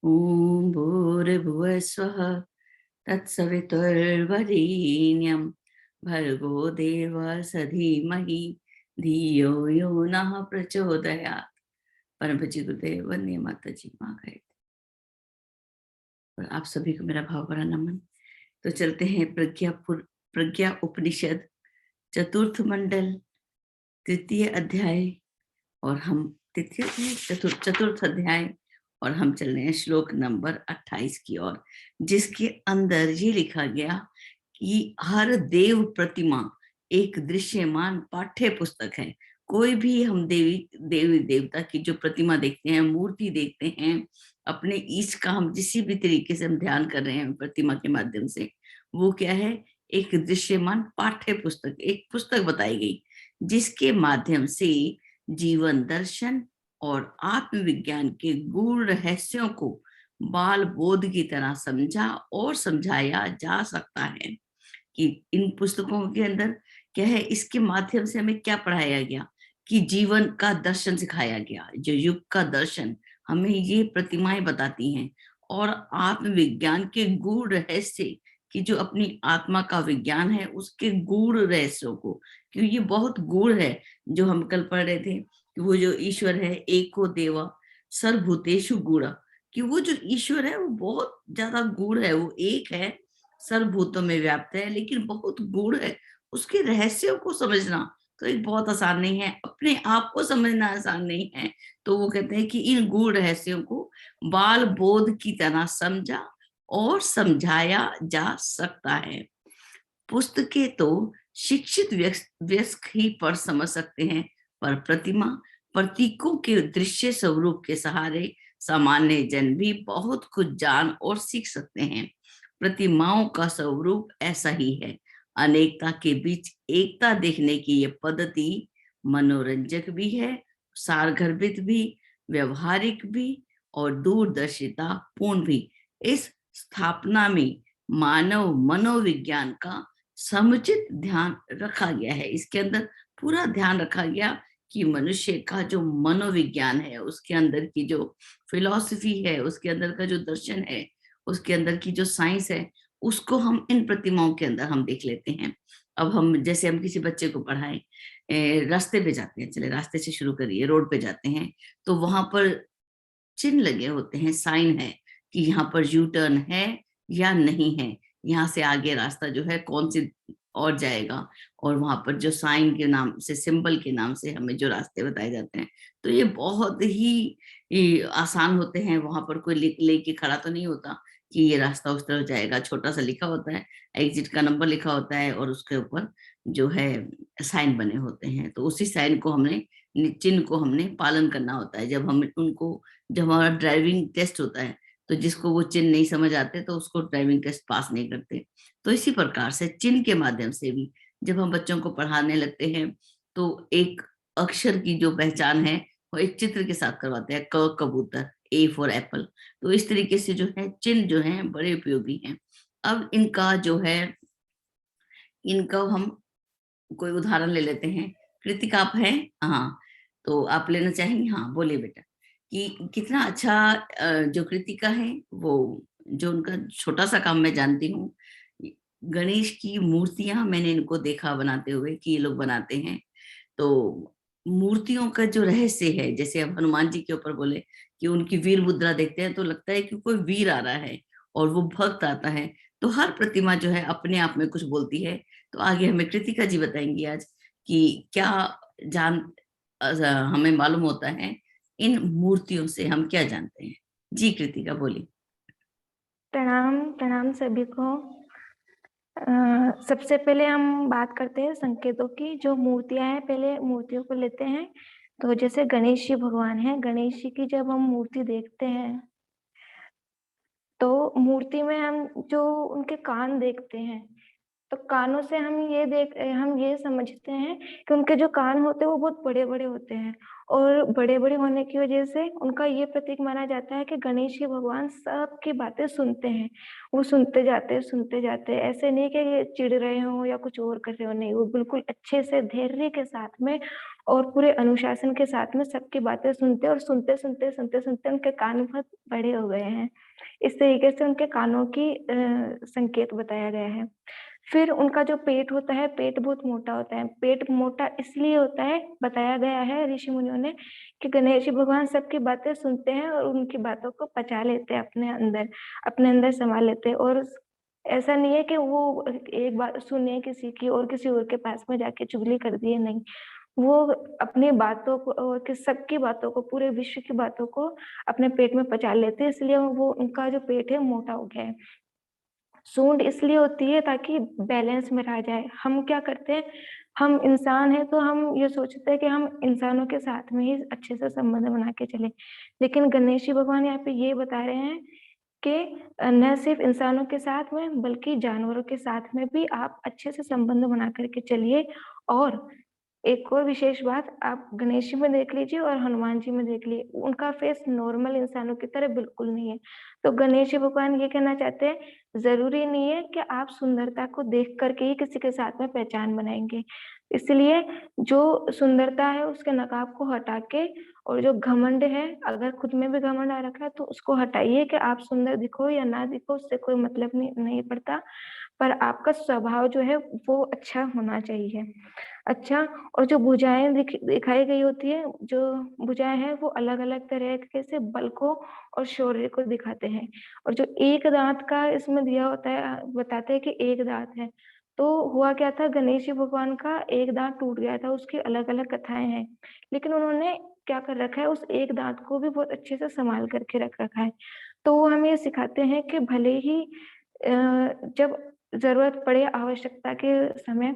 ॐ भूर्भुवः स्वः तत्सवितुर्वरेण्यं भर्गो देवस्य धीमहि धियो यो नः प्रचोदयात्। परम पूज्य गुरुदेव वंदे माता जी। माँ गायत्री। और आप सभी को मेरा भाव भरा नमन। तो चलते हैं प्रज्ञा उपनिषद चतुर्थ मंडल तृतीय अध्याय, और हम चतुर्थ अध्याय, और हम चल रहे हैं श्लोक नंबर 28 की ओर, जिसके अंदर ये लिखा गया कि हर देव प्रतिमा एक दृश्यमान पाठ्य पुस्तक है। कोई भी हम देवी देवता की जो प्रतिमा देखते हैं, मूर्ति देखते हैं, अपने ईश का हम जिस भी तरीके से हम ध्यान कर रहे हैं प्रतिमा के माध्यम से, वो क्या है? एक दृश्यमान पाठ्य पुस्तक, एक पुस्तक बताई गई जिसके माध्यम से जीवन दर्शन और आत्मविज्ञान के गूढ़ रहस्यों को बाल बोध की तरह समझा और समझाया जा सकता है। कि इन पुस्तकों के अंदर क्या है, इसके माध्यम से हमें क्या पढ़ाया गया कि जीवन का दर्शन सिखाया गया। जो युग का दर्शन हमें ये प्रतिमाएं बताती हैं, और आत्मविज्ञान के गूढ़ रहस्य कि जो अपनी आत्मा का विज्ञान है उसके गूढ़ रहस्यों को, क्योंकि ये बहुत गूढ़ है। जो हम कल पढ़ रहे थे कि वो जो ईश्वर है एको देवा सर्वभूतेषु गूढ़ा, कि वो जो ईश्वर है वो बहुत ज्यादा गूढ़ है। वो एक है, सर्वभूतों में व्याप्त है, लेकिन बहुत गूढ़ है। उसके रहस्यों को समझना तो एक बहुत आसान नहीं है, अपने आप को समझना आसान नहीं है। तो वो कहते हैं कि इन गूढ़ रहस्यों को बाल बोध की तरह समझा और समझाया जा सकता है। पुस्तकें तो शिक्षित वयस्क ही पढ़ समझ सकते हैं, पर प्रतिमा प्रतीकों के दृश्य स्वरूप के सहारे सामान्य जन भी बहुत कुछ जान और सीख सकते हैं। प्रतिमाओं का स्वरूप ऐसा ही है। अनेकता के बीच एकता देखने की ये पद्धति मनोरंजक भी है, सारगर्भित भी, व्यवहारिक भी और दूरदर्शिता पूर्ण भी। इस स्थापना में मानव मनोविज्ञान का समुचित ध्यान रखा गया है। इसके अंदर पूरा ध्यान रखा गया कि मनुष्य का जो मनोविज्ञान है, उसके अंदर की जो फिलॉसफी है, उसके अंदर का जो दर्शन है, उसके अंदर की जो साइंस है, उसको हम इन प्रतिमाओं के अंदर हम देख लेते हैं। अब हम जैसे हम किसी बच्चे को पढ़ाएं, रास्ते पे जाते हैं, चले रास्ते से शुरू करिए, रोड पे जाते हैं तो वहां पर चिन्ह लगे होते हैं, साइन है कि यहाँ पर यू टर्न है या नहीं है, यहाँ से आगे रास्ता जो है कौन सी और जाएगा। और वहां पर जो साइन के नाम से, सिंबल के नाम से हमें जो रास्ते बताए जाते हैं, तो ये बहुत ही आसान होते हैं। वहां पर कोई लेके खड़ा तो नहीं होता कि ये रास्ता उस तरफ जाएगा। छोटा सा लिखा होता है, एग्जिट का नंबर लिखा होता है, और उसके ऊपर जो है साइन बने होते हैं। तो उसी साइन को हमने, चिन्ह को हमने पालन करना होता है। जब हम उनको, जब हमारा ड्राइविंग टेस्ट होता है, तो जिसको वो चिन्ह नहीं समझ आते तो उसको ड्राइविंग टेस्ट पास नहीं करते। तो इसी प्रकार से चिन्ह के माध्यम से भी जब हम बच्चों को पढ़ाने लगते हैं, तो एक अक्षर की जो पहचान है वो एक चित्र के साथ करवाते हैं। क कबूतर, ए फॉर एप्पल। तो इस तरीके से जो है चिन्ह जो है बड़े उपयोगी हैं। अब इनका जो है, इनका हम कोई उदाहरण ले लेते हैं। कृतिका आप हैं? हाँ, तो आप लेना चाहेंगे? हाँ बोलिए बेटा। कि कितना अच्छा जो कृतिका है, वो जो उनका छोटा सा काम मैं जानती हूँ, गणेश की मूर्तियां मैंने इनको देखा बनाते हुए कि ये लोग बनाते हैं। तो मूर्तियों का जो रहस्य है, जैसे अब हनुमान जी के ऊपर बोले कि उनकी वीर मुद्रा देखते हैं तो लगता है कि कोई वीर आ रहा है और वो भक्त आता है। तो हर प्रतिमा जो है अपने आप में कुछ बोलती है। तो आगे हमें कृतिका जी बताएंगी आज कि क्या जान हमें मालूम होता है इन मूर्तियों से, हम क्या जानते हैं। जी कृतिका बोली। प्रणाम प्रणाम सभी को। सबसे पहले हम बात करते हैं संकेतों की। जो मूर्तियां हैं, पहले मूर्तियों को लेते हैं। तो जैसे गणेश जी भगवान है, गणेश जी की जब हम मूर्ति देखते हैं तो मूर्ति में हम जो उनके कान देखते हैं, तो कानों से हम ये समझते हैं कि उनके जो कान होते हैं वो बहुत बड़े बड़े होते हैं। और बड़े बड़े होने की वजह से उनका ये प्रतीक माना जाता है कि गणेश जी भगवान सबकी बातें सुनते हैं। वो सुनते जाते हैं। ऐसे नहीं कि ये चिढ़ रहे हो या कुछ और कर रहे हो, नहीं, वो बिल्कुल अच्छे से धैर्य के साथ में और पूरे अनुशासन के साथ में सबकी बातें सुनते और सुनते उनके कान बहुत बड़े हो गए हैं। इस तरीके से उनके कानों की संकेत बताया गया है। फिर उनका जो पेट होता है, पेट बहुत मोटा होता है। पेट मोटा इसलिए होता है, बताया गया है ऋषि-मुनियों ने, कि गणेश जी भगवान सबकी बातें सुनते हैं और उनकी बातों को पचा लेते हैं अपने अंदर समा लेते हैं। और ऐसा नहीं है कि वो एक बात सुने किसी की और किसी और के पास में जाके चुगली कर दिए, नहीं। वो अपनी बातों को और कि सबकी बातों को, पूरे विश्व की बातों को अपने पेट में पचा लेते हैं, इसलिए वो उनका जो पेट है मोटा हो गया है। सूंड इसलिए होती है ताकि बैलेंस में रहा जाए। हम क्या करते हैं, हम इंसान हैं तो हम ये सोचते हैं कि हम इंसानों के साथ में ही अच्छे से संबंध बना के चलें। लेकिन गणेश जी भगवान यहाँ पे ये बता रहे हैं कि न सिर्फ इंसानों के साथ में बल्कि जानवरों के साथ में भी आप अच्छे से संबंध बना कर के चलिए। और एक और विशेष बात आप गणेश जी में देख लीजिए और हनुमान जी में देख लीजिए, उनका फेस नॉर्मल इंसानों की तरह बिल्कुल नहीं है। तो गणेश जी भगवान ये कहना चाहते हैं, ज़रूरी नहीं है कि आप सुंदरता को देख कर के ही किसी के साथ में पहचान बनाएँगे। इसलिए जो सुंदरता है उसके नकाब को हटा के और जो घमंड है, अगर खुद में भी घमंड आ रखा है तो उसको हटाइए कि आप सुंदर दिखो या ना दिखो उससे कोई मतलब नहीं पड़ता। पर आपका स्वभाव जो है वो अच्छा होना चाहिए। अच्छा, और जो भुजाएँ दिखाई गई होती है, जो भुजाएँ हैं वो अलग-अलग तरीके से बल को और शौर्य को दिखाते हैं। और जो एक दाँत का इसमें दिया होता है बताते हैं कि एक दाँत है। तो हुआ क्या था, गणेश जी भगवान का एक दाँत टूट गया था, उसकी अलग-अलग कथाएँ हैं। लेकिन उन्होंने क्या कर रखा है, उस एक दाँत को भी बहुत अच्छे से सँभाल कर के रख रखा है। तो वो हमें ये सिखाते हैं कि भले ही जब ज़रूरत पड़े आवश्यकता के समय,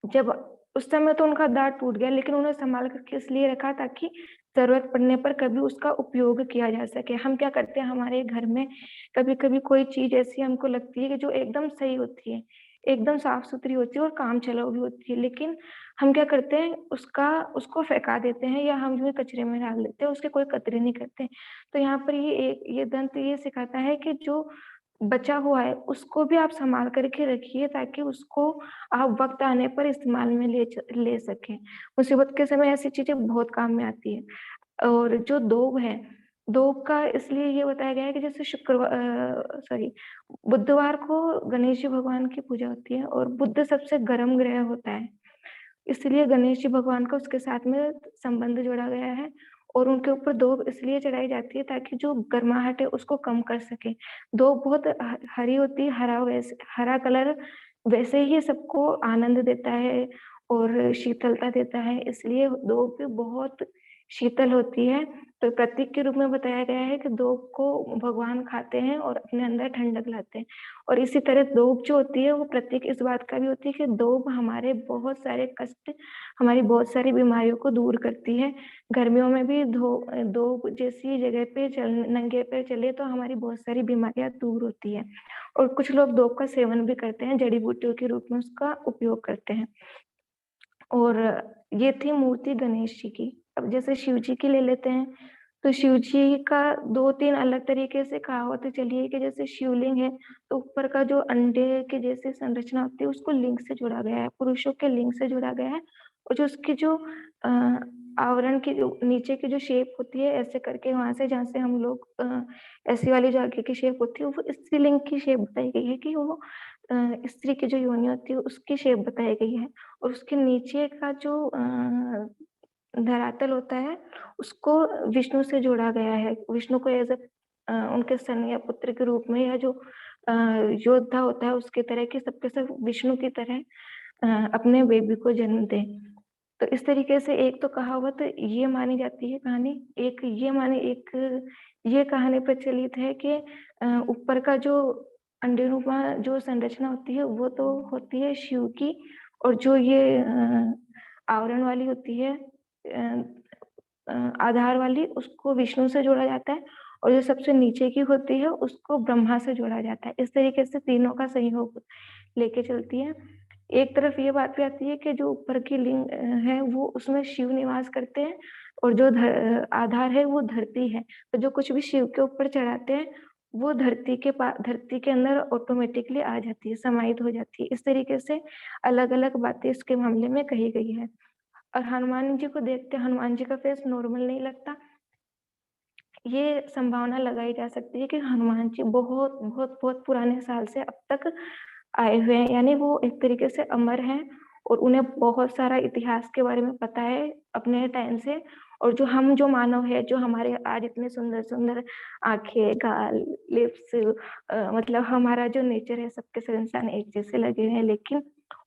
जब उस समय तो उनका दाँत टूट गया, लेकिन उन्हें सँभाल कर के इसलिए रखा ताकि ज़रूरत पड़ने पर कभी उसका उपयोग किया जा सके। हम क्या करते हैं, हमारे घर में कभी-कभी कोई चीज़ ऐसी हमको लगती है कि जो एकदम सही होती है, एकदम साफ-सुथरी होती है और काम चलाऊ भी होती है, लेकिन हम क्या करते हैं, उसको फेंका देते हैं या हम जो है कचरे में डाल देते हैं, उसकी कोई कदर नहीं करते। तो यहाँ पर ये दंत ये सिखाता है कि जो बचा हुआ है, उसको भी आप सँभाल कर के रखिए ताकि उसको आप वक़्त आने पर इस्तेमाल में ले सकें। मुसीबत के समय ऐसी चीज़ें बहुत काम में आती हैं। और जो दोब है, दोब का इसलिए ये बताया गया है कि जैसे बुधवार को गणेश जी भगवान की पूजा होती है और बुध सबसे गर्म ग्रह होता है। इसलिए गणेश जी भगवान का उसके साथ में संबंध जोड़ा गया है और उनके ऊपर दोब इसलिए चढ़ाई जाती है ताकि जो गर्माहट है उसको कम कर सके। दोब बहुत हरी होती है, हरा कलर वैसे ही सबको आनंद देता है और शीतलता देता है, इसलिए दोब भी बहुत शीतल होती है। तो प्रतीक के रूप में बताया गया है कि दोब को भगवान खाते हैं और अपने अंदर ठंडक लाते हैं। और इसी तरह दोब जो होती है वो प्रतीक इस बात का भी होती है कि दोब हमारे बहुत सारे कष्ट, हमारी बहुत सारी बीमारियों को दूर करती है। गर्मियों में भी दोब जैसी जगह पे नंगे पैर चले तो हमारी बहुत सारी बीमारियाँ दूर होती है। और कुछ लोग दोब का सेवन भी करते हैं, जड़ी-बूटियों के रूप में उसका उपयोग करते हैं। और ये थी मूर्ति गणेश जी की। अब जैसे शिव जी की ले लेते हैं, तो शिव जी का 2-3 अलग तरीके से कहावतें चली है कि जैसे शिवलिंग है, तो ऊपर का जो अंडे के जैसे संरचना होती है, उसको लिंग से जोड़ा गया है, पुरुषों के लिंग से जोड़ा गया है। और जो उसकी जो आवरण की जो नीचे की जो शेप होती है, ऐसे करके वहाँ से जहाँ से हम लोग ऐसी वाली जो आगे की शेप होती है, वो स्त्रीलिंग की शेप बताई गई है कि वो स्त्री की जो योनि होती है, उसकी शेप बताई गई है। और उसके नीचे का जो धरातल होता है, उसको विष्णु से जोड़ा गया है। विष्णु को उनके सन या पुत्र के रूप में, या जो अ, योद्धा होता है उसकी तरह कि सबके सब विष्णु की तरह अपने बेबी को जन्म दें। तो इस तरीके से एक तो कहावत ये मानी जाती है कहानी, एक ये कहानी प्रचलित है कि ऊपर का जो अंडे-नुमा जो संरचना होती है, वो तो होती है शिव की, और जो ये आवरण वाली होती है अ आधार वाली, उसको विष्णु से जोड़ा जाता है, और जो सबसे नीचे की होती है उसको ब्रह्मा से जोड़ा जाता है। इस तरीके से तीनों का सहयोग लेके चलती है। एक तरफ ये बात भी आती है कि जो ऊपर की लिंग है वो उसमें शिव निवास करते हैं, और जो आधार है वो धरती है। तो जो कुछ भी शिव के ऊपर चढ़ाते हैं वो धरती के अंदर ऑटोमेटिकली आ जाती है, समाहित हो जाती है। इस तरीके से अलग-अलग बातें इसके मामले में कही गई है। और हनुमान जी को देखते हनुमान जी का फेस नॉर्मल नहीं लगता। ये संभावना लगाई जा सकती है कि हनुमान जी बहुत, बहुत, बहुत पुराने साल से अब तक आए हुए हैं, यानी वो एक तरीके से अमर हैं और उन्हें बहुत सारा इतिहास के बारे में पता है अपने टाइम से। और जो मानव है, जो हमारे आज इतने सुंदर-सुंदर आँखें, गाल, लिप्स मतलब हमारा जो नेचर है सबके सब इंसान एक जैसे लगे हैं, लेकिन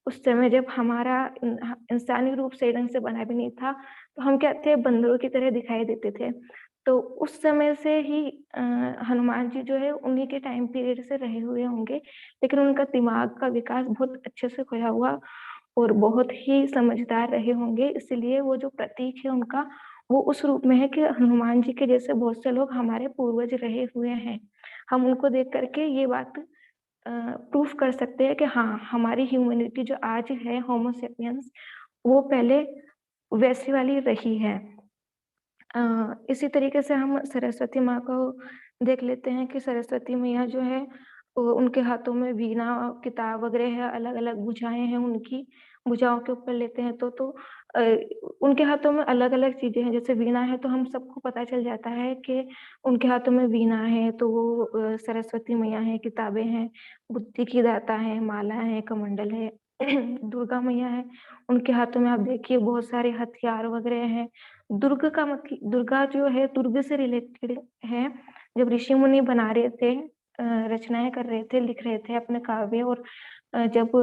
उस समय जब हमारा इंसानी रूप सही ढंग से बना भी नहीं था, तो हम क्या थे बंदरों की तरह दिखाई देते थे। तो उस समय से ही हनुमान जी जो है उन्हीं के टाइम पीरियड से रहे हुए होंगे, लेकिन उनका दिमाग का विकास बहुत अच्छे से खोया हुआ और बहुत ही समझदार रहे होंगे, इसलिए वो जो प्रतीक है उनका, वो उस रूप में है कि हनुमान जी के जैसे बहुत से लोग हमारे पूर्वज रहे हुए हैं। हम उनको देख कर के ये बात प्रूफ कर सकते हैं कि हाँ, हमारी ह्यूमैनिटी जो आज है होमो सेपियंस, वो पहले वैसी वाली रही है। इसी तरीके से हम सरस्वती माँ को देख लेते हैं कि सरस्वती मैया जो है उनके हाथों में वीणा, किताब वगैरह है, अलग-अलग भुजाएँ हैं उनकी, भुजाओं के ऊपर लेते हैं तो अ, उनके हाथों में अलग-अलग चीज़ें हैं, जैसे वीणा है तो हम सबको पता चल जाता है कि उनके हाथों में वीणा है तो वो सरस्वती मैया हैं, किताबें हैं, बुद्धि की दाता है, माला है, कमंडल है, दुर्गा मैया है, उनके हाथों में आप देखिए बहुत सारे हथियार वगैरह हैं। दुर्गा जो है दुर्ग से रिलेटेड है। जब ऋषि-मुनि बना रहे थे रचनाएँ कर रहे थे, लिख रहे थे अपने काव्य और जब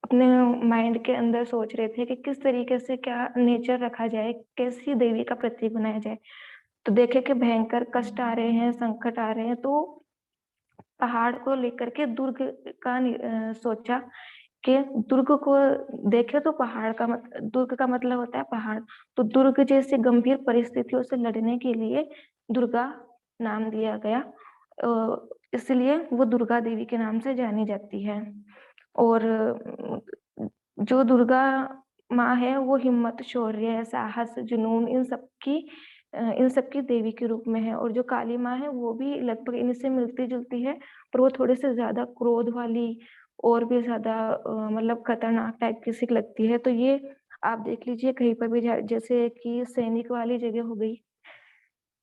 अपने माइंड के अंदर सोच रहे थे कि किस तरीके से क्या नेचर रखा जाए, कैसी देवी का प्रतीक बनाया जाए। तो देखे कि भयंकर कष्ट आ रहे हैं, संकट आ रहे हैं, तो पहाड़ को लेकर के दुर्ग का सोचा कि दुर्ग को देखे तो पहाड़ का दुर्ग का मतलब होता है पहाड़। तो दुर्ग जैसी गंभीर परिस्थितियों से लड़ने के लिए दुर्गा नाम दिया गया। इसलिए वो दुर्गा देवी के नाम से जानी जाती है। और जो दुर्गा माँ है वो हिम्मत, शौर्य, साहस, जुनून इन सब की देवी के रूप में है। और जो काली माँ है वो भी लगभग इनसे मिलती-जुलती है, पर वो थोड़े से ज़्यादा क्रोध वाली और भी ज़्यादा मतलब खतरनाक टाइप की सी लगती है। तो ये आप देख लीजिए कहीं पर भी जैसे कि सैनिक वाली जगह हो गई,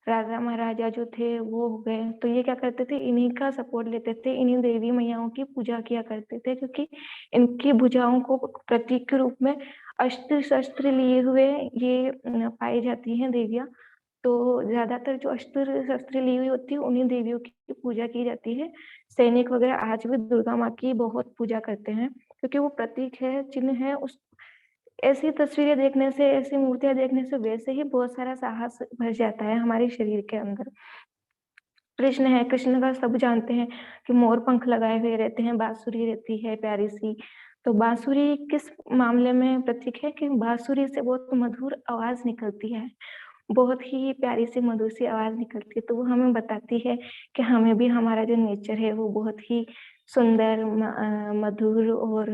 राजा-महाराजा जो थे वो हो गए, तो ये क्या करते थे इन्हीं का सपोर्ट लेते थे, इन्हीं देवी मैयाओं की पूजा किया करते थे क्योंकि इनकी भुजाओं को प्रतीक के रूप में अस्त्र-शस्त्र लिए हुए ये पाई जाती हैं देवियाँ। तो ज़्यादातर जो अस्त्र-शस्त्र ली हुई होती है, उन्हीं देवियों की पूजा की जाती है। सैनिक वगैरह आज भी दुर्गा माँ की बहुत पूजा करते हैं, क्योंकि वो प्रतीक है, चिन्ह है। उस ऐसी तस्वीरें देखने से, ऐसी मूर्तियाँ देखने से वैसे ही बहुत सारा साहस भर जाता है हमारे शरीर के अंदर। कृष्ण है, कृष्ण का सब जानते हैं कि मोर पंख लगाए हुए रहते हैं, बाँसुरी रहती है प्यारी-सी। तो बाँसुरी किस मामले में प्रतीक है कि बाँसुरी से बहुत मधुर आवाज़ निकलती है। बहुत ही प्यारी सी मधुर सी आवाज़ निकलती है, तो वो हमें बताती है कि हमें भी हमारा जो नेचर है वो बहुत ही सुंदर मधुर और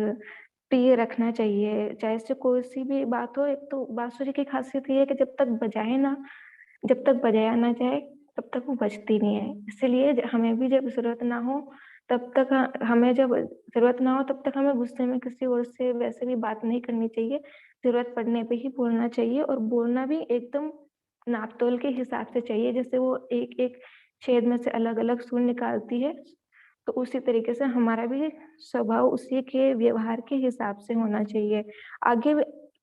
प्रिय रखना चाहिए। चाहे इससे कोई-सी भी बात हो, एक तो बाँसुरी की ख़ासियत ये है कि जब तक बजाया ना जाए, तब तक वो बजती नहीं है। इसीलिए हमें भी जब ज़रूरत ना हो, तब तक हमें जब ज़रूरत ना हो, तब तक हमें गुस्से में किसी और से वैसे भी बात नहीं करनी चाहिए। ज़रूरत पड़ने पे ही बोलना चाहिए और बोलना भी एकदम नाप-तोल के हिसाब से चाहिए। जैसे वो एक-एक छेद में से अलग-अलग सुर निकालती है, तो उसी तरीके से हमारा भी स्वभाव उसी के व्यवहार के हिसाब से होना चाहिए। आगे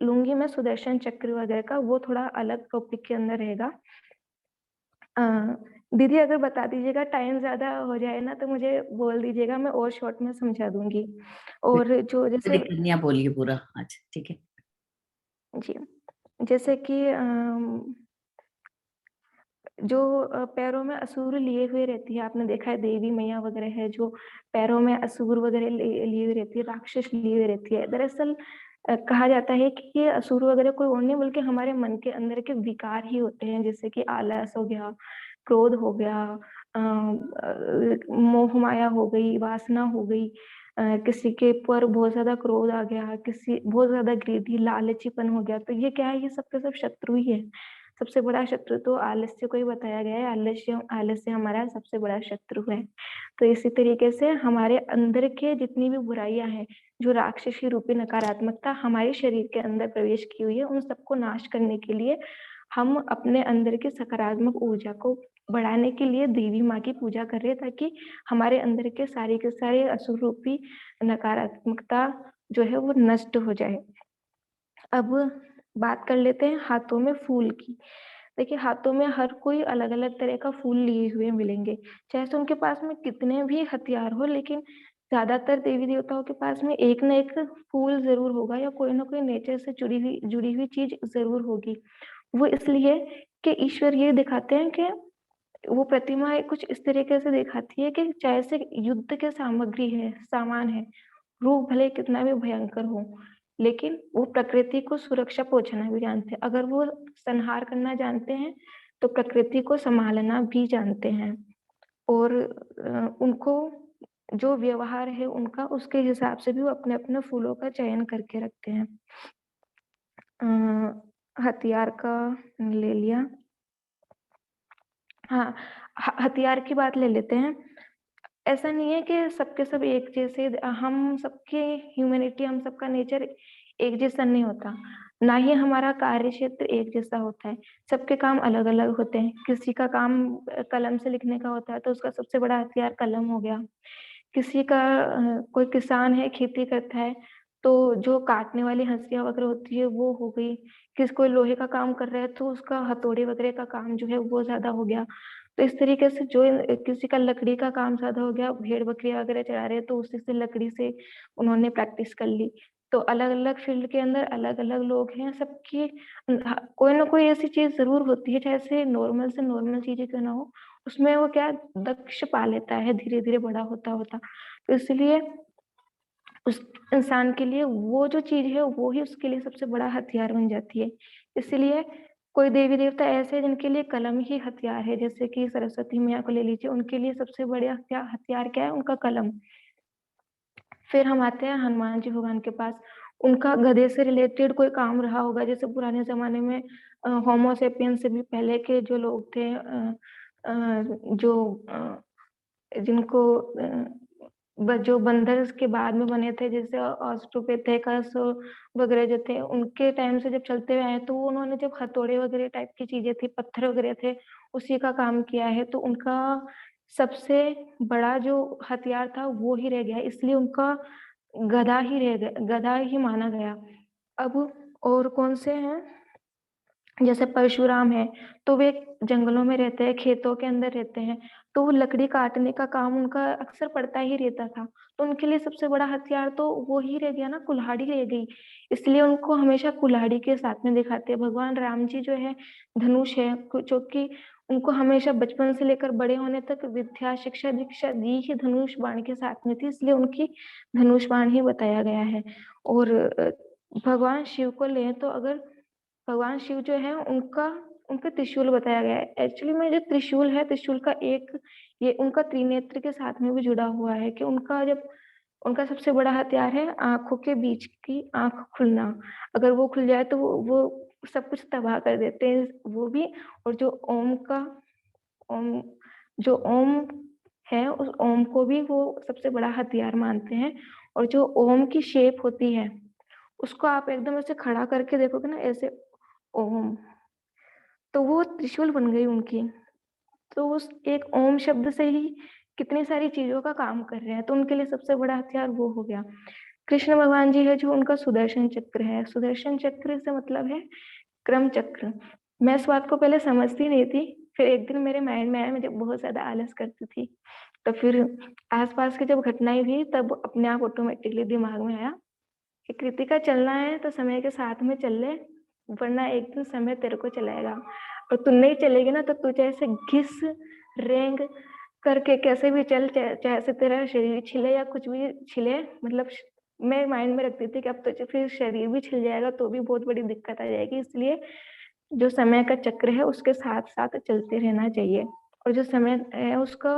लूँगी मैं सुदर्शन चक्र वगैरह का, वो थोड़ा अलग टॉपिक के अंदर रहेगा। अ, दीदी अगर बता दीजिएगा टाइम ज़्यादा हो जाए ना तो मुझे बोल दीजिएगा, मैं और शॉर्ट में समझा दूँगी। और जो कोई जैसे दिक्कत नहीं, आप बोलिए पूरा। अच्छा, ठीक है। जी, जैसे कि जो पैरों में असूर लिए हुए रहती है, आपने देखा है देवी मैया वगैरह है जो पैरों में असूर वगैरह लिए हुए रहती है, राक्षस लिए हुए रहती है। दरअसल कहा जाता है कि ये असूर वगैरह कोई और नहीं बल्कि हमारे मन के अंदर के विकार ही होते हैं, जैसे कि आलस हो गया, क्रोध हो गया, मोह माया हो गई, वासना हो गई, किसी के ऊपर बहुत ज़्यादा क्रोध आ गया, किसी बहुत ज़्यादा ग्रीडी लालचीपन हो गया, तो ये क्या है, ये सब के सब शत्रु ही है। सबसे बड़ा शत्रु तो आलस्य को ही बताया गया है, आलस्य हमारा सबसे बड़ा शत्रु है। तो इसी तरीके से हमारे अंदर के जितनी भी बुराइयां हैं, जो राक्षसी रूपी नकारात्मकता हमारे शरीर के अंदर प्रवेश की हुई है, उन सबको नाश करने के लिए हम अपने अंदर की सकारात्मक ऊर्जा को बढ़ाने के लिए देवी माँ की पूजा कर रहे हैं, ताकि हमारे अंदर के सारे असुर रूपी नकारात्मकता जो है वो नष्ट हो जाए। अब बात कर लेते हैं हाथों में फूल की। देखिए, हाथों में हर कोई अलग अलग तरह का फूल लिए हुए मिलेंगे, चाहे तो उनके पास में कितने भी हथियार हो, लेकिन ज्यादातर देवी देवताओं के पास में एक ना एक फूल जरूर होगा, या कोई ना कोई नेचर से जुड़ी हुई चीज जरूर होगी। वो इसलिए कि ईश्वर ये दिखाते हैं कि वो प्रतिमा कुछ इस तरीके से दिखाती है कि चाहे से युद्ध के सामग्री है, सामान है, रूप भले कितना भी भयंकर हो, लेकिन वो प्रकृति को सुरक्षा पहुंचाना भी जानते हैं। अगर वो संहार करना जानते हैं, तो प्रकृति को संभालना भी जानते हैं। और उनको जो व्यवहार है उनका, उसके हिसाब से भी वो अपने अपने फूलों का चयन करके रखते हैं। हथियार का ले लिया। हाँ, हथियार की बात ले लेते हैं। ऐसा नहीं है कि सबके सब एक जैसे, हम सबके ह्यूमैनिटी, हम सबका नेचर एक जैसा नहीं होता, ना ही हमारा कार्य क्षेत्र एक जैसा होता है। सबके काम अलग अलग होते हैं। किसी का काम कलम से लिखने का होता है, तो उसका सबसे बड़ा हथियार कलम हो गया। किसी का कोई किसान है, खेती करता है, तो जो काटने वाली हंसिया वगैरह होती है वो हो गई। किसी कोई लोहे का काम कर रहा है, तो उसका हथौड़े वगैरह का काम जो है वो ज्यादा हो गया। तो इस तरीके से जो किसी का लकड़ी का काम ज्यादा हो गया, भेड़ बकरियां वगैरह चरा रहे हैं, तो उसी से लकड़ी से उन्होंने प्रैक्टिस कर ली। तो अलग अलग फील्ड के अंदर अलग अलग लोग हैं, सबकी कोई ना कोई ऐसी चीज जरूर होती है, चाहे से नॉर्मल चीजें क्यों ना हो, उसमें वो क्या दक्ष पा लेता है धीरे धीरे बड़ा होता होता। तो इसलिए उस इंसान के लिए वो जो चीज है वो ही उसके लिए सबसे बड़ा हथियार बन जाती है। इसलिए कोई देवी देवता ऐसे हैं जिनके लिए कलम ही हथियार है, जैसे कि सरस्वती मैया को ले लीजिए, उनके लिए सबसे बड़ा हथियार क्या है? उनका कलम। फिर हम आते हैं हनुमान जी भगवान के पास। उनका गधे से रिलेटेड कोई काम रहा होगा, जैसे पुराने जमाने में होमोसेपियन से भी पहले के जो लोग थे, जो जिनको जो बंदर के बाद में बने थे, जैसे ऑस्ट्रोपेथेकस वगैरह जो थे, उनके टाइम से जब चलते हुए आए, तो उन्होंने जब हथौड़े वगैरह टाइप की चीजें थी, पत्थर वगैरह थे, उसी का काम किया है। तो उनका सबसे बड़ा जो हथियार था वो ही रह गया, इसलिए उनका गधा ही रह गया, गधा ही माना गया। अब और कौन से हैं? जैसे परशुराम है, तो वे जंगलों में रहते हैं, खेतों के अंदर रहते हैं, तो वो लकड़ी काटने का काम उनका अक्सर पड़ता ही रहता था। तो उनके लिए सबसे बड़ा हथियार तो वो ही रह गया ना, कुल्हाड़ी रह गई। इसलिए उनको हमेशा कुल्हाड़ी के साथ में दिखाते हैं। भगवान राम जी जो है धनुष है, जो कि उनको हमेशा बचपन से लेकर बड़े होने तक विद्या शिक्षा दीक्षा दी ही धनुष बाण के साथ में थी, इसलिए उनकी धनुष बाण ही बताया गया है। और भगवान शिव को लें तो अगर भगवान शिव जो है उनका उनका त्रिशूल बताया गया है। एक्चुअली में जो त्रिशूल है, त्रिशूल का एक ये उनका त्रिनेत्र के साथ में भी जुड़ा हुआ है, कि उनका जब उनका सबसे बड़ा हथियार है आंखों के बीच की आंख खुलना। अगर वो खुल जाए तो वो सब कुछ तबाह कर देते हैं वो भी। और जो ओम जो ओम है, उस ओम को भी वो सबसे बड़ा हथियार मानते हैं। और जो ओम की शेप होती है, उसको आप एकदम ऐसे खड़ा करके देखोगे ना, ऐसे ओम, तो वो त्रिशूल बन गई उनकी। तो उस एक ओम शब्द से ही कितनी सारी चीजों का काम कर रहे हैं, तो उनके लिए सबसे बड़ा हथियार वो हो गया। कृष्ण भगवान जी है, जो उनका सुदर्शन चक्र है। सुदर्शन चक्र से मतलब है क्रम चक्र। मैं इस बात को पहले समझती नहीं थी, फिर एक दिन मेरे माइंड में आया, मैं जब बहुत ज्यादा आलस करती थी, तो फिर आसपास की जब घटनाएं हुई, तब अपने आप ऑटोमेटिकली दिमाग में आया कि कृतिका, चलना है तो समय के साथ में चल ले, वरना एक दिन समय तेरे को चलाएगा। और तू नहीं चलेगी ना, तो तू चाहे से घिस रेंग करके कैसे भी चल, चाहे से तेरा शरीर छिले या कुछ भी छिले, मतलब मैं माइंड में रखती थी कि अब तो फिर शरीर भी छिल जाएगा तो भी बहुत बड़ी दिक्कत आ जाएगी। इसलिए जो समय का चक्र है उसके साथ साथ चलते रहना चाहिए। और जो समय है उसका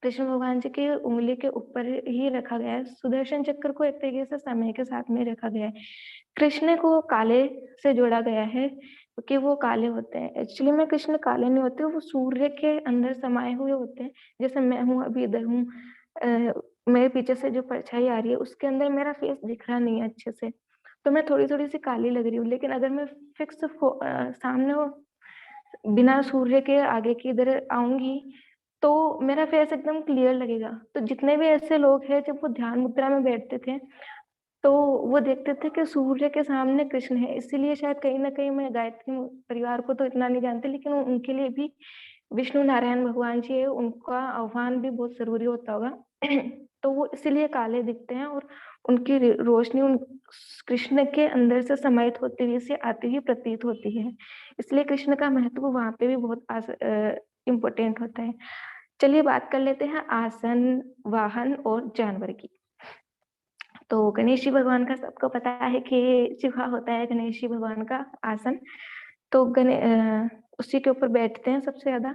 कृष्ण भगवान जी की उंगली के ऊपर ही रखा गया है। सुदर्शन चक्र को एक तरीके से समय के साथ में रखा गया है। कृष्ण को काले से जोड़ा गया है, कि वो काले होते हैं। एक्चुअली में कृष्ण काले नहीं होते, वो सूर्य के अंदर समाये हुए होते हैं। जैसे मैं हूँ, अभी इधर हूँ, मेरे पीछे से जो परछाई आ रही है, उसके अंदर मेरा फेस दिख रहा नहीं है अच्छे से, तो मैं थोड़ी-थोड़ी सी काली लग रही हूँ। लेकिन अगर मैं सामने हो, बिना सूर्य के आगे की इधर आऊँगी, तो मेरा फेस एकदम क्लियर लगेगा। तो जितने भी ऐसे लोग हैं, जब वो ध्यान मुद्रा में बैठते थे, तो वो देखते थे कि सूर्य के सामने कृष्ण है। इसीलिए शायद कहीं न कहीं, मैं गायत्री परिवार को तो इतना नहीं जानती, लेकिन उनके लिए भी विष्णु नारायण भगवान जी है, उनका आह्वान भी बहुत ज़रूरी होता होगा। तो वो इसीलिए काले दिखते हैं, और उनकी रोशनी उन कृष्ण के अंदर से समाहित होती हुई से आती हुई प्रतीत होती है। इसलिए कृष्ण का महत्व वहाँ पे भी बहुत इम्पोर्टेंट होता है। चलिए बात कर लेते हैं आसन, वाहन और जानवर की। तो गणेश जी भगवान का सबको पता है कि चूहा होता है गणेश जी भगवान का आसन। तो उसी के ऊपर बैठते हैं सबसे ज़्यादा।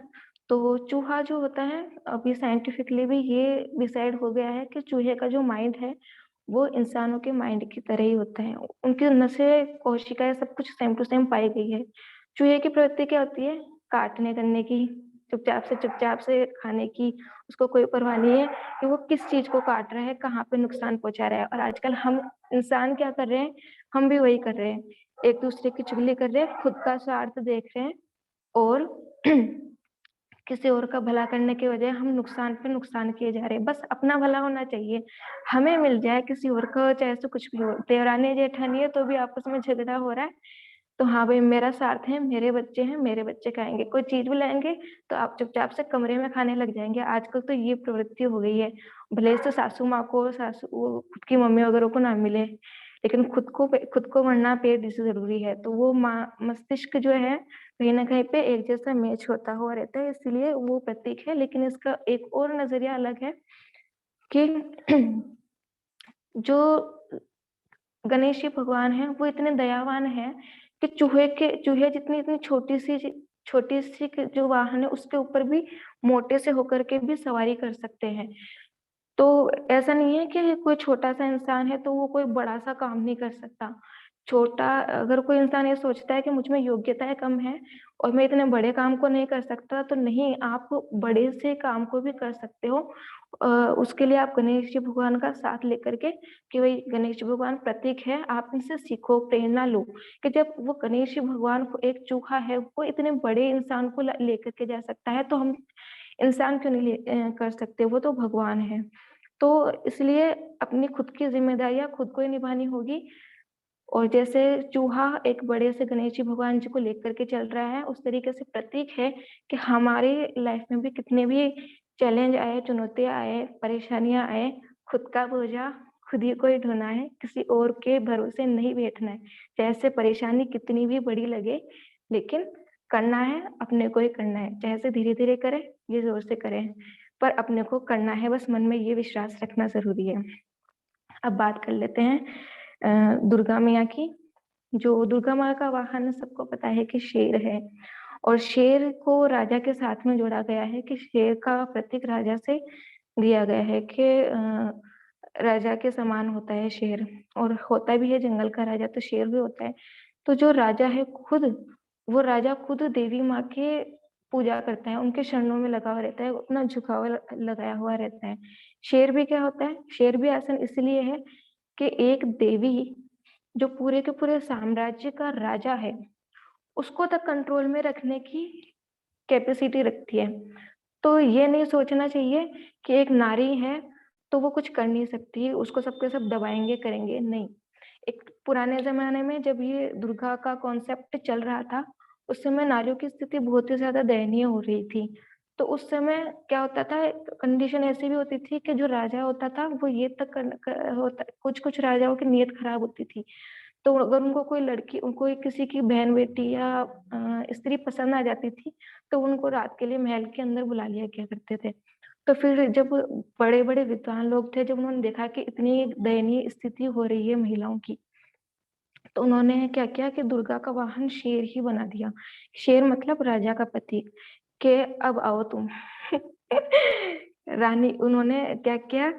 तो चूहा जो होता है, अभी साइंटिफिकली भी ये डिसाइड हो गया है कि चूहे का जो माइंड है, वो इंसानों के माइंड की तरह ही होता है। उनकी नसें, कोशिकाएँ सब कुछ सेम टू सेम पाई गई है। चूहे की प्रवृत्ति क्या होती है? काटने करने की, चुपचाप से खाने की, उसको कोई परवाह नहीं है कि वो किस चीज़ को काट रहा है, कहाँ पे नुकसान पहुँचा रहा है। और आजकल हम इंसान क्या कर रहे हैं? हम भी वही कर रहे हैं। एक-दूसरे की चुगली कर रहे हैं, खुद का स्वार्थ देख रहे हैं, और किसी और का भला करने के बजाय हम नुकसान पे नुकसान किए जा रहे हैं। बस अपना भला होना चाहिए, हमें मिल जाए, किसी और का हो, चाहे तो कुछ भी हो। देवरानी-जेठानी है तो भी आपस में झगड़ा हो रहा है, तो हाँ भाई, मेरा स्वार्थ है, मेरे बच्चे हैं, मेरे बच्चे खाएँगे। कोई चीज़ भी लाएँगे तो आप चुपचाप से कमरे में खाने लग जाएँगे। आजकल तो ये प्रवृत्ति हो गई है। भले से सासू माँ को, वो खुद की मम्मी वगैरह को ना मिले, लेकिन खुद को वरना पेट ज़रूरी है। तो वो मस्तिष्क जो है, कहीं न कहीं पे एक जैसा मैच होता हुआ रहता है, इसीलिए वो प्रतीक है। लेकिन इसका एक और नज़रिया अलग है कि जो गणेश जी भगवान हैं, वो इतने दयावान हैं कि चूहे जितनी इतनी छोटी-सी जो वाहन है, उसके ऊपर भी मोटे से होकर के भी सवारी कर सकते हैं। तो ऐसा नहीं है कि कोई छोटा-सा इंसान है, तो वो कोई बड़ा-सा काम नहीं कर सकता। अगर कोई इंसान ये सोचता है कि मुझ में योग्यताएँ कम हैं और मैं इतने बड़े काम को नहीं कर सकता, तो नहीं, आप बड़े से काम को भी कर सकते हो। उसके लिए आप गणेश जी भगवान का साथ लेकर के, कि भई गणेश जी भगवान प्रतीक है, आप इनसे सीखो, प्रेरणा लो, कि जब वो गणेश जी भगवान को, एक चूहा है, वो इतने बड़े इंसान को ल लेकर के जा सकता है, तो हम इंसान क्यों नहीं कर सकते? वो तो भगवान है। तो इसलिए अपनी खुद की ज़िम्मेदारियाँ खुद को ही निभानी होगी, और जैसे चूहा एक बड़े से गणेश जी भगवान जी को लेकर के चल रहा है, उस तरीके से प्रतीक है कि हमारी लाइफ में भी कितने भी चैलेंज आए, चुनौतियाँ आए, परेशानियाँ आए, खुद का बोझा खुद ही को ही ढोना है, किसी और के भरोसे नहीं बैठना है। चाहे से परेशानी कितनी भी बड़ी लगे, लेकिन करना है, अपने को ही करना है। चाहे से धीरे-धीरे करें, या ज़ोर से करें, पर अपने को करना है, बस मन में ये विश्वास रखना ज़रूरी है। अब बात कर लेते हैं दुर्गा मैया की। जो दुर्गा माँ का वाहन सबको पता है कि शेर है, और शेर को राजा के साथ में जोड़ा गया है, कि शेर का प्रतीक राजा से दिया गया है कि राजा के समान होता है शेर, और होता भी है, जंगल का राजा तो शेर भी होता है। तो जो राजा है खुद, वो राजा खुद देवी माँ के पूजा करता है, उनके शरणों में लगा हुआ रहता है, अपना झुकाव लगाया हुआ रहता है। शेर भी क्या होता है? शेर भी आसन इसलिए है कि एक देवी जो पूरे के पूरे साम्राज्य का राजा है, उसको तक कंट्रोल में रखने की कैपेसिटी रखती है। तो ये नहीं सोचना चाहिए कि एक नारी है, तो वो कुछ कर नहीं सकती, उसको सब के सब दबाएँगे, करेंगे, नहीं। एक पुराने ज़माने में जब ये दुर्गा का कॉन्सेप्ट चल रहा था, उस समय नारियों की स्थिति बहुत ही ज़्यादा दयनीय हो रही थी। तो उस समय क्या होता था, कंडीशन ऐसी भी होती थी कि जो राजा होता था, वो ये तक कुछ-कुछ राजाओं की नीयत खराब होती थी। तो अगर उनको कोई लड़की, उनको एक किसी की बहन-बेटी या स्त्री पसंद आ जाती थी, तो उनको रात के लिए महल के अंदर बुला लिया किया करते थे। तो फिर जब बड़े-बड़े विद्वान लोग थे, जब उन्होंने देखा कि इतनी दयनीय स्थिति हो रही है महिलाओं की, तो उन्होंने क्या किया कि दुर्गा का वाहन शेर ही बना दिया। शेर मतलब राजा का प्रतीक, कि अब आओ तुम। रानी, उन्होंने क्या किया,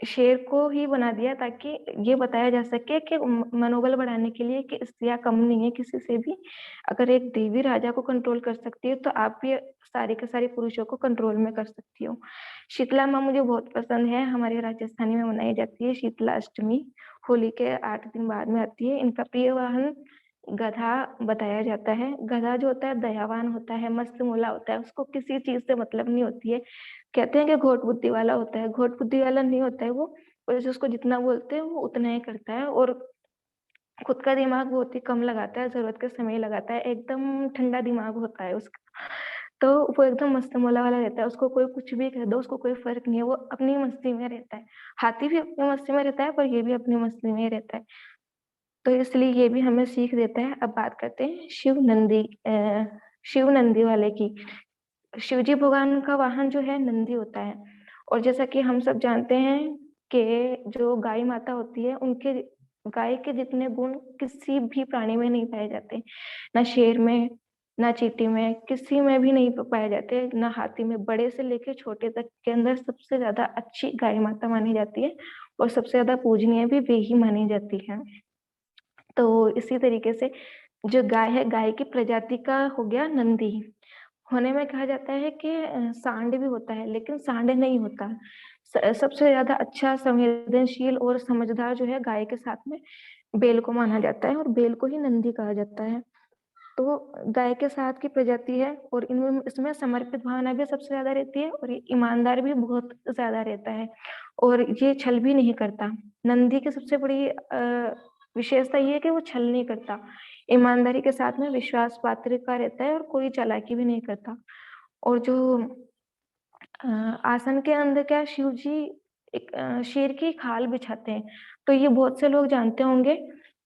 शेर को ही बना दिया ताकि ये बताया जा सके कि मनोबल बढ़ाने के लिए कि स्त्रियाँ कम नहीं है किसी से भी। अगर एक देवी राजा को कंट्रोल कर सकती है, तो आप भी सारे के सारे पुरुषों को कंट्रोल में कर सकती हो। शीतला माँ मुझे बहुत पसंद है, हमारे राजस्थानी में मनाई जाती है शीतला अष्टमी, होली के 8 दिन बाद में आती है। इनका प्रिय वाहन गधा बताया जाता है। गधा जो होता है दयावान होता है, मस्त-मोला होता है, उसको किसी चीज़ से मतलब नहीं होती है। कहते हैं कि घोट बुद्धि वाला होता है, घोट बुद्धि वाला नहीं होता है वो, और जैसे उसको जितना बोलते हैं वो उतना ही करता है और खुद का दिमाग बहुत ही कम लगाता है, ज़रूरत के समय ही लगाता है, एकदम ठंडा दिमाग होता है उसका। तो वो एकदम मस्त-मौला वाला रहता है, उसको कोई कुछ भी कह दो, उसको कोई फ़र्क नहीं है, वो अपनी मस्ती में रहता है। हाथी भी अपनी मस्ती में रहता है, पर ये भी अपनी मस्ती में ही रहता है। तो इसलिए ये भी हमें सीख देता है। अब बात करते हैं शिव नंदी वाले की। शिवजी भगवान का वाहन जो है नंदी होता है और जैसा कि हम सब जानते हैं कि जो गाय माता होती है उनके गाय के जितने गुण किसी भी प्राणी में नहीं पाए जाते, ना शेर में, ना चींटी में, किसी में भी नहीं पाए जाते, ना हाथी में। बड़े से लेके छोटे तक के अंदर सबसे ज्यादा अच्छी गाय माता मानी जाती है और सबसे ज्यादा पूजनीय भी वे ही मानी जाती है। तो इसी तरीके से जो गाय है, गाय की प्रजाति का हो गया नंदी। होने में कहा जाता है कि सांड भी होता है, लेकिन सांड नहीं होता। सबसे ज़्यादा अच्छा संवेदनशील और समझदार जो है गाय के साथ में बैल को माना जाता है और बैल को ही नंदी कहा जाता है। तो गाय के साथ की प्रजाति है और इनमें इसमें समर्पित भावना भी सबसे ज़्यादा रहती है और ये ईमानदार भी बहुत ज़्यादा रहता है और ये छल भी नहीं करता। नंदी की सबसे बड़ी विशेषता ये है कि वो छल नहीं करता। ईमानदारी के साथ में विश्वास पात्र का रहता है और कोई चालाकी भी नहीं करता। और जो अ, आसन के अंदर क्या शिव जी एक शेर की खाल बिछाते हैं। तो ये बहुत से लोग जानते होंगे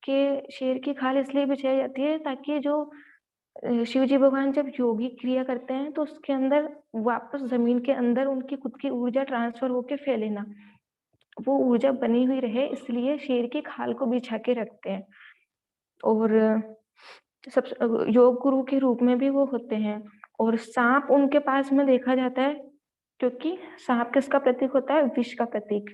कि शेर की खाल इसलिए बिछाई जाती है ताकि जो शिव जी भगवान जब योगी क्रिया करते हैं तो उसके अंदर वापस ज़मीन के अंदर उनकी खुद की ऊर्जा ट्रांसफ़र होके फैले ना। वो ऊर्जा बनी हुई रहे इसलिए शेर की खाल को बिछा के रखते हैं। और योग गुरु के रूप में भी वो होते हैं और साँप उनके पास में देखा जाता है क्योंकि साँप किसका प्रतीक होता है? विष का प्रतीक,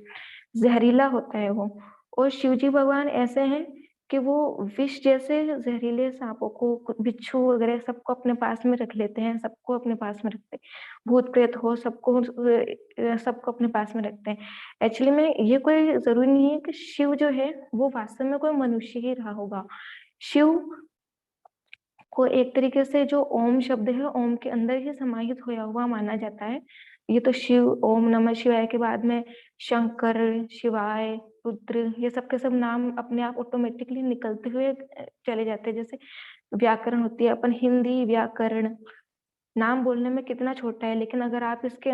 ज़हरीला होता है वो। और शिवजी भगवान ऐसे हैं कि वो विष जैसे ज़हरीले साँपों को, बिच्छू वगैरह सबको अपने पास में रख लेते हैं, सबको अपने पास में रखते हैं। भूत-प्रेत हो सबको अपने पास में रखते हैं। एक्चुअली में ये कोई ज़रूरी नहीं है कि शिव जो है वो वास्तव में कोई मनुष्य ही रहा होगा। शिव को एक तरीके से जो ओम शब्द है, ओम के अंदर ही समाहित होया हुआ माना जाता है। ये तो शिव, ओम नमः शिवाय के बाद में शंकर, शिवाय, रुद्र ये सब के सब नाम अपने आप ऑटोमेटिकली निकलते हुए चले जाते हैं। जैसे व्याकरण होती है, अपन हिंदी व्याकरण नाम बोलने में कितना छोटा है, लेकिन अगर आप इसके